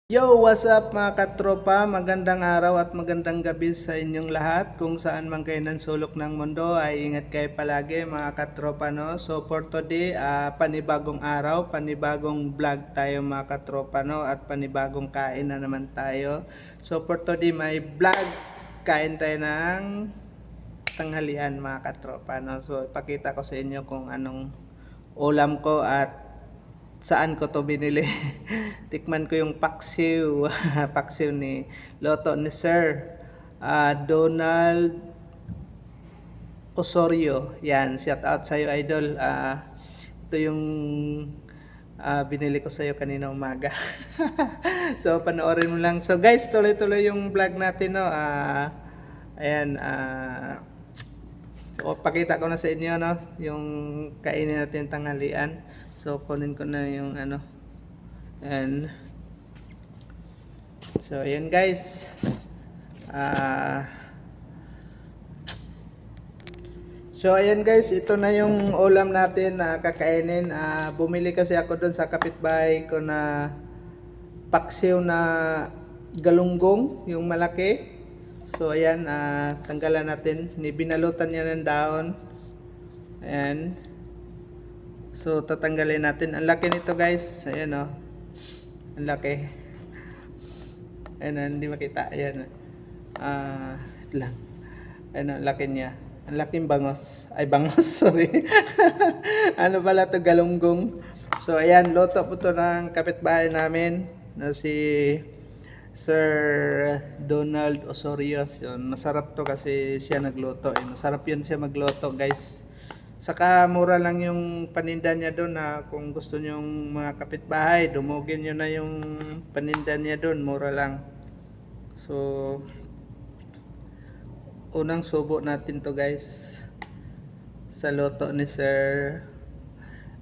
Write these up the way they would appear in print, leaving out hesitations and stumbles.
Yo, what's up mga katropa? Magandang araw at magandang gabi sa inyong lahat. Kung saan man kayo ng sulok ng mundo ay ingat kayo palagi mga katropa, no? So for today, panibagong araw, panibagong vlog tayo mga katropa, no? At panibagong kain na naman tayo. So for today, may vlog. Kain tayo ng tanghalian mga katropa, no? So ipakita ko sa inyo kung anong ulam ko at saan ko to binili. Tikman ko yung paksiw. Paksiw ni Loto ni Sir Donald Osorio. Yan, shout out sa iyo idol. Ito yung binili ko sa iyo kanina umaga. So panoorin mo lang. So guys, tuloy-tuloy yung vlog natin, no. Ayan, pakita ko na sa inyo, no, yung kainin natin tanghalian. So kunin ko na yung ano, and so ayan guys, ito na yung ulam natin na kakainin. Bumili kasi ako doon sa kapitbahay ko na paksiw na galunggong, yung malaki. So ayan, tanggalan natin, binalutan niya ng daon. Ayan, so tatanggalin natin. Ang laki nito guys, ayan o, ang laki. Ayan, hindi makita. Ayan, ito lang. Ayan, ang laki niya. Ang laking bangos. Ay, bangos, sorry. Ano pala to, galunggong. So ayan, luto po to ng kapitbahay namin na si Sir Donald Osorio. Yun, masarap to kasi siya nagluto. Masarap yun siya magluto guys. Saka mura lang yung paninda niya doon, na kung gusto nyong mga kapitbahay, dumugin nyo na yung paninda niya doon, mura lang. So unang subo natin to guys sa luto ni Sir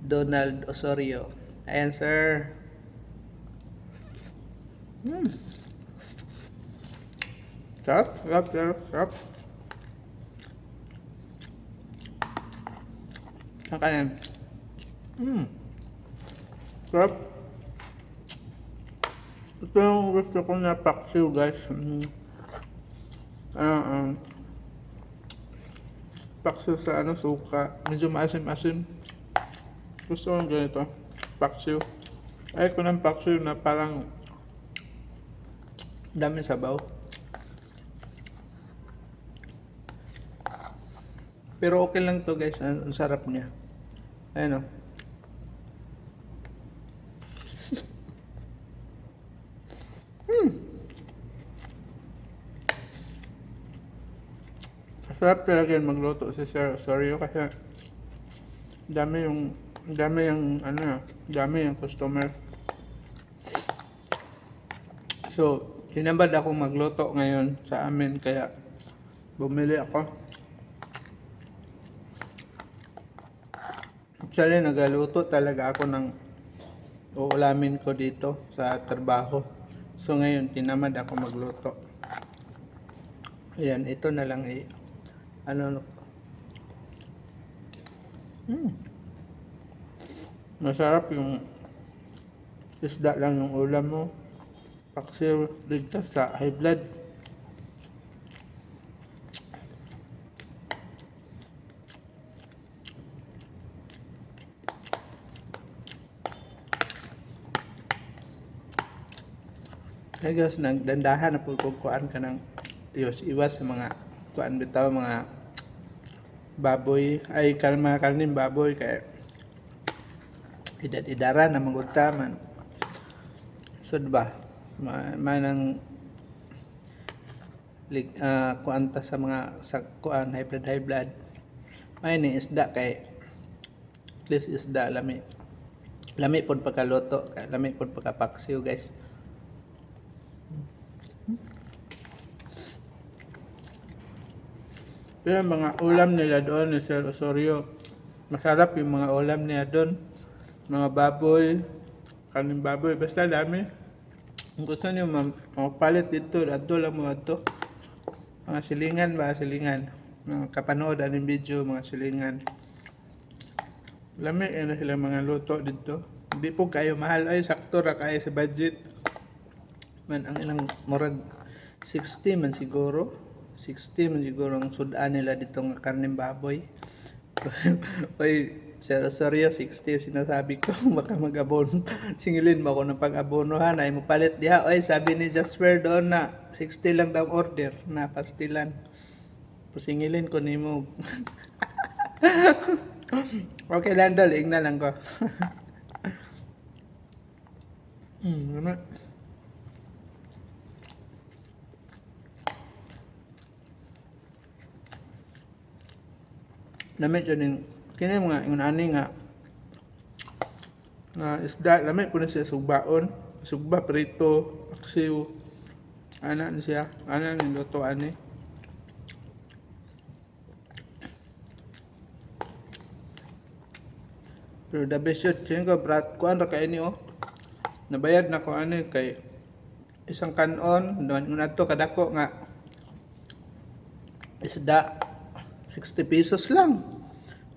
Donald Osorio. Ayan sir. Sarap, sarap, sarap, sarap. Ang kanin. Sarap. Ito yung gusto ko na paksiw guys. Paksiw sa suka. Medyo maasim-asim. Gusto ko ganito. Paksiw. Ayaw ko ng paksiw na parang dami sabaw. Pero okay lang to guys. Ang sarap niya. Ayan o. Sarap talaga yung magluto si Sir Osorio kasi dami yung customer. So tinamad ako magluto ngayon sa amin kaya bumili ako. Actually nagaluto talaga ako ng uulamin ko dito sa trabaho. So ngayon tinamad ako magluto. Ayan, ito na lang masarap yung isda lang yung ulam mo. Paksiw, ligtas sa high blood. Hey guys, nagdandahan na pagkukuhaan ka ng iwas sa mga kuan bitaw, mga baboy ay mga karning baboy kay idara na magutaman. So diba manang kuanta sa mga kuan high blood may ni isda kay at least isda lami pod pagkaluto, lami pod pagkapaksiw guys. Pero mga ulam nila doon ni Sir Osorio, masarap yung mga ulam niya doon. Mga baboy, kaning baboy, basta dami. Kung gusto niyo mapalit dito, ato lang mo ato. Mga silingan ba, silingan. Mga kapanood aning video, mga silingan. Lami na sila mga luto dito. Hindi po kayo mahal, ay sakto ra kayo sa budget. Man ang ilang murag 60 man siguro. 60 man siguro ang sudan nila dito nga karneng baboy. Oy, seryo 60 sinasabi ko baka mag-abono. Singilin mo ako ng pag-abono ha, na mo palit diha. Oy, sabi ni Jasper doon na 60 lang daw order na pastilan. Pusingilin ko nimo. Okay lang dal, na lang ko. Ano? Lamit yun yung kini mga yung ani nga isda, lamit po na siya sugbaon, sugba prito, aksiw, ana ni siya, ana ni luto ani. Pero the best yun, siya ko brat, kuan ra kay ni oh. Nabayad na ko ani kay isang kanon, doon na to kadako nga isda 60 pesos lang.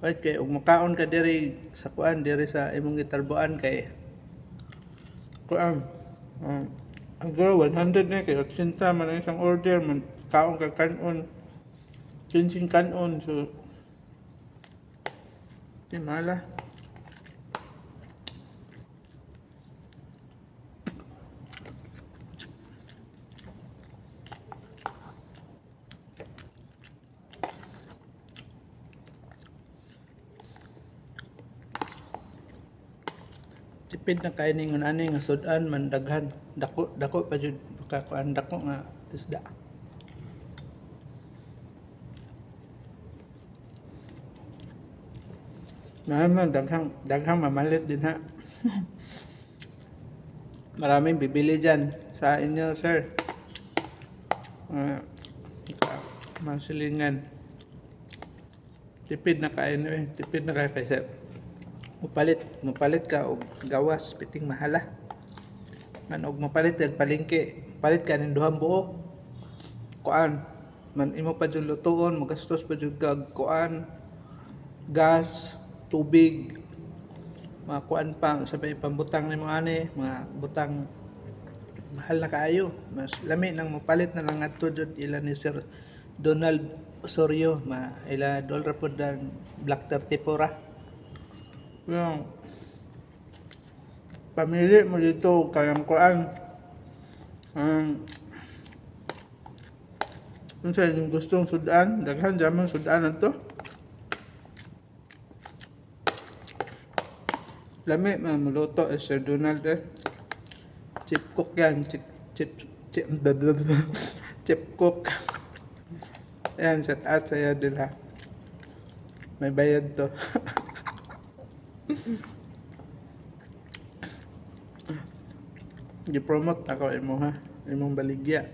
Right, kay ug makaon ka diri sa kuan diri sa imong gitarbuan kay kuan ang gro 100 na kay 80 man ang isang order man kaon ka kanon 15 kanon so di mala. Tipid na kay ning ani nga sudan man daghan dako pa jud baka kuan dako nga isda. Naman daghang mamalit din ha. Maraming bibili dyan sa inyo sir. Masilingan. Tipid na kayo tipid na kayo kay sir. Mupalit ka og gawas piting mahala. Man og mupalit kag palengke, palit ka ning duhang buok. Kuan man imo pa jud lutuon, magastos pa jud kag kuan, gas, tubig. Mga kuan pa sabay pambutang nimo ani, mga butang mahal na kaayo. Mas lami nang mupalit na lang adto jud ila ni Sir Donald Osorio, ila dollar pod dan Black 34. Yung pamili mo dito kayang kuan kung sa inyong gustong sudan daghan dyan sudan to lami mamuluto Sir Donald chip cook yan chip cook ayan shout out sa'yo dila may bayad to. Gi-promote ako imo ha, imong baligya.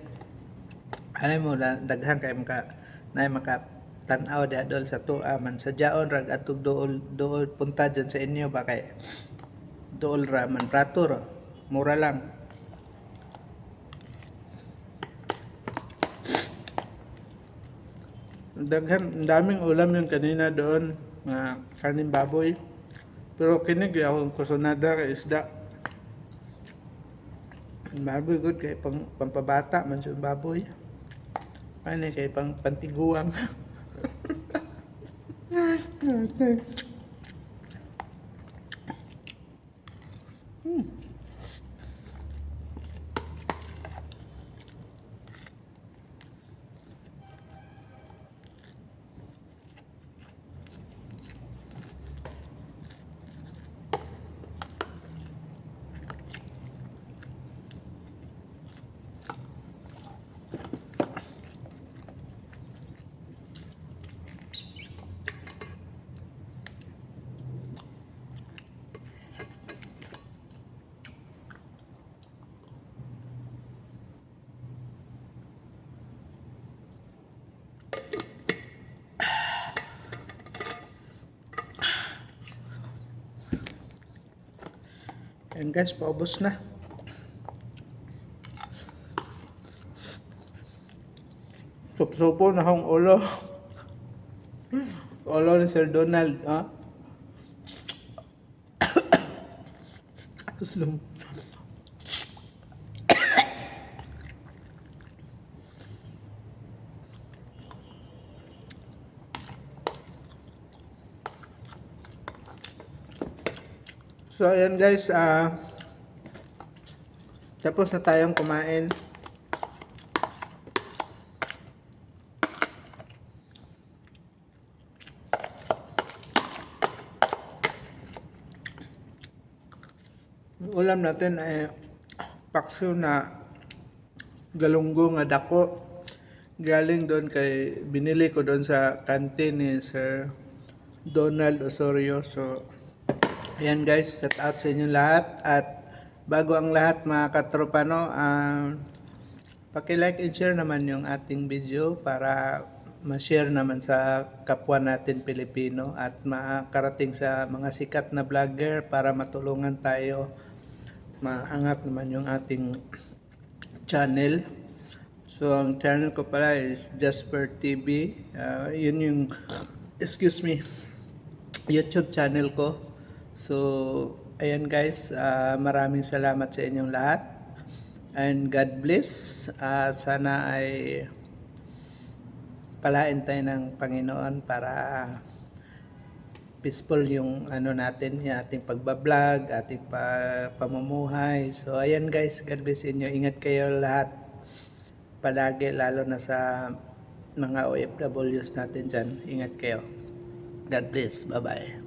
Ano mo daghan kay maka tan-aw di adol sa tuwa man sadyaon rag atog dool punta dyan sa inyo ba kay dool ra man prato ra mura lang. Daghan daming ulam yung kanina doon nga kanin baboy. Pero kini gyud kusonada kay isda. Baboy good kay pampabata man sa baboy. Ano kay pantiguang. Ayan guys, paubos na. Sup-supo na akong ulo. Ulo ni Sir Donald, ha? Tapos So ayan guys, tapos na tayong kumain. Ulam natin ay paksiw na galunggo nga dako. Galing doon binili ko doon sa kantin ni Sir Donald Osorio. So, ayan guys, shout out sa inyo lahat. At bago ang lahat mga katropano, paki-like and share naman yung ating video para ma-share naman sa kapwa natin Pilipino at makarating sa mga sikat na vlogger para matulungan tayo maangat naman yung ating channel. So, ang channel ko pala is Jasper TV. Yun yung, YouTube channel ko. So, ayan guys, maraming salamat sa inyong lahat. And God bless. Sana ay palain tayo ng Panginoon para peaceful yung natin, yung ating pagbablog, ating pamumuhay. So, ayan guys, God bless inyo. Ingat kayo lahat palagi, lalo na sa mga OFWs natin dyan. Ingat kayo. God bless. Bye-bye.